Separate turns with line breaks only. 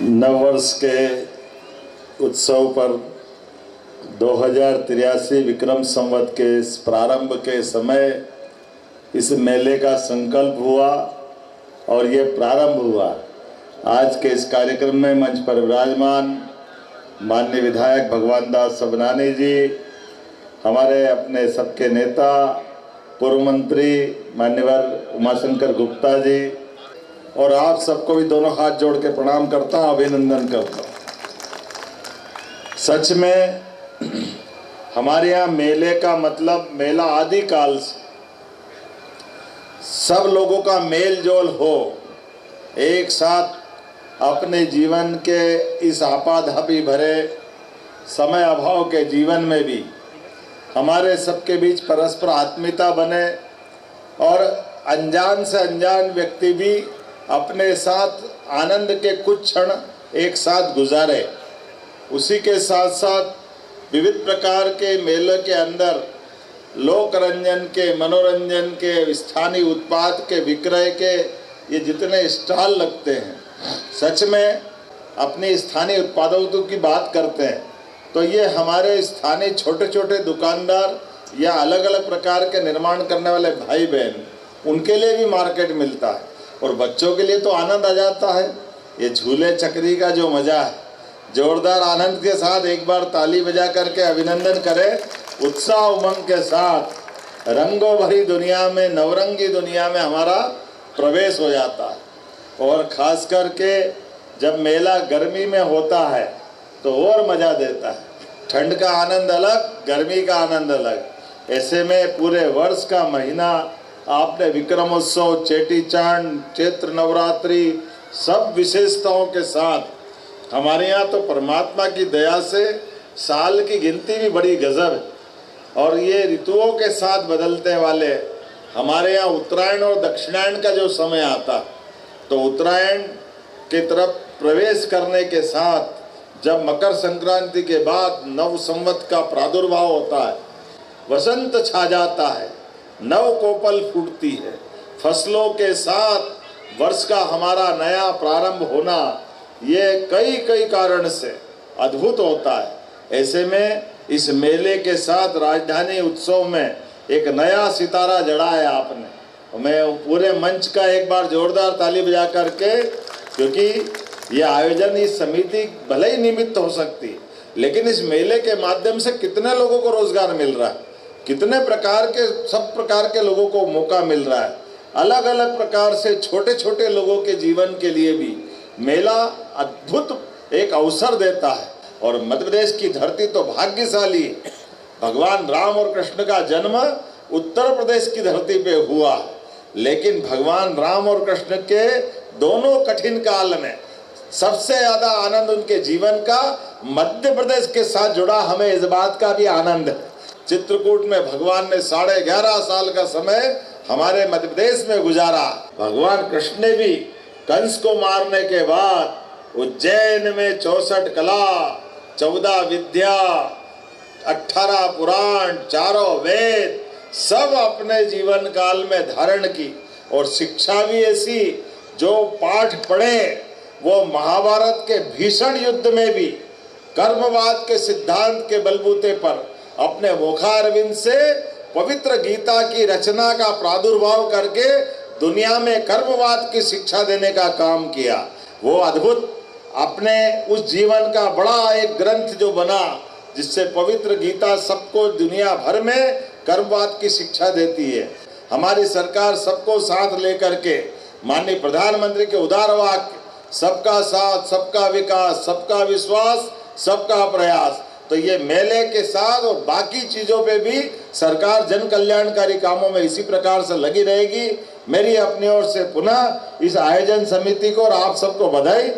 नववर्ष के उत्सव पर 2083 विक्रम संवत के इस प्रारंभ के समय इस मेले का संकल्प हुआ और ये प्रारंभ हुआ। आज के इस कार्यक्रम में मंच पर विराजमान माननीय विधायक भगवान दास सबनानी जी, हमारे अपने सबके नेता पूर्व मंत्री मान्यवर उमाशंकर गुप्ता जी और आप सबको भी दोनों हाथ जोड़ के प्रणाम करता हूँ, अभिनंदन करता हूँ। सच में हमारे यहाँ मेले का मतलब मेला आदिकाल से सब लोगों का मेल जोल हो, एक साथ अपने जीवन के इस आपाधापी भरे समय अभाव के जीवन में भी हमारे सबके बीच परस्पर आत्मीयता बने और अनजान से अनजान व्यक्ति भी अपने साथ आनंद के कुछ क्षण एक साथ गुजारे। उसी के साथ साथ विविध प्रकार के मेले के अंदर लोक रंजन के, मनोरंजन के, स्थानीय उत्पाद के विक्रय के ये जितने स्टॉल लगते हैं, सच में अपनी स्थानीय उत्पादों की बात करते हैं तो ये हमारे स्थानीय छोटे छोटे दुकानदार या अलग अलग प्रकार के निर्माण करने वाले भाई बहन, उनके लिए भी मार्केट मिलता है और बच्चों के लिए तो आनंद आ जाता है। ये झूले चक्री का जो मज़ा है, जोरदार आनंद के साथ एक बार ताली बजा करके अभिनंदन करें। उत्साह उमंग के साथ रंगों भरी दुनिया में, नवरंगी दुनिया में हमारा प्रवेश हो जाता है। और ख़ास करके जब मेला गर्मी में होता है तो और मज़ा देता है। ठंड का आनंद अलग, गर्मी का आनंद अलग। ऐसे में पूरे वर्ष का महीना आपने विक्रमोत्सव, चेटीचांद, चैत्र नवरात्रि सब विशेषताओं के साथ हमारे यहाँ तो परमात्मा की दया से साल की गिनती भी बड़ी गजब है और ये ऋतुओं के साथ बदलते वाले हमारे यहाँ उत्तरायण और दक्षिणायन का जो समय आता तो उत्तरायण की तरफ प्रवेश करने के साथ जब मकर संक्रांति के बाद नव संवत का प्रादुर्भाव होता है, वसंत छा जाता है, नव कोपल फूटती है, फसलों के साथ वर्ष का हमारा नया प्रारंभ होना ये कई कारण से अद्भुत होता है। ऐसे में इस मेले के साथ राजधानी उत्सव में एक नया सितारा जड़ा है आपने। मैं पूरे मंच का एक बार जोरदार ताली बजा करके, क्योंकि ये आयोजन इस समिति भले ही निमित्त हो सकती लेकिन इस मेले के माध्यम से कितने लोगों को रोजगार मिल रहा है, कितने प्रकार के, सब प्रकार के लोगों को मौका मिल रहा है। अलग अलग प्रकार से छोटे छोटे लोगों के जीवन के लिए भी मेला अद्भुत एक अवसर देता है। और मध्य प्रदेश की धरती तो भाग्यशाली, भगवान राम और कृष्ण का जन्म उत्तर प्रदेश की धरती पे हुआ, लेकिन भगवान राम और कृष्ण के दोनों कठिन काल में सबसे ज़्यादा आनंद उनके जीवन का मध्य प्रदेश के साथ जुड़ा। हमें इस बात का भी आनंद है। चित्रकूट में भगवान ने 11.5 साल का समय हमारे मध्य प्रदेश में गुजारा। भगवान कृष्ण ने भी कंस को मारने के बाद उज्जैन में 64 कला, 14 विद्या, 18 पुराण, 4 वेद सब अपने जीवन काल में धारण की। और शिक्षा भी ऐसी, जो पाठ पढ़े वो महाभारत के भीषण युद्ध में भी कर्मवाद के सिद्धांत के बलबूते पर अपने मुखारविंद से पवित्र गीता की रचना का प्रादुर्भाव करके दुनिया में कर्मवाद की शिक्षा देने का काम किया। वो अद्भुत अपने उस जीवन का बड़ा एक ग्रंथ जो बना, जिससे पवित्र गीता सबको दुनिया भर में कर्मवाद की शिक्षा देती है। हमारी सरकार सबको साथ लेकर के माननीय प्रधानमंत्री के उदार वाक्य, सबका साथ, सबका विकास, सबका विश्वास, सबका प्रयास, तो ये मेले के साथ और बाकी चीज़ों पे भी सरकार जन कल्याणकारी कामों में इसी प्रकार से लगी रहेगी। मेरी अपनी ओर से पुनः इस आयोजन समिति को और आप सबको बधाई।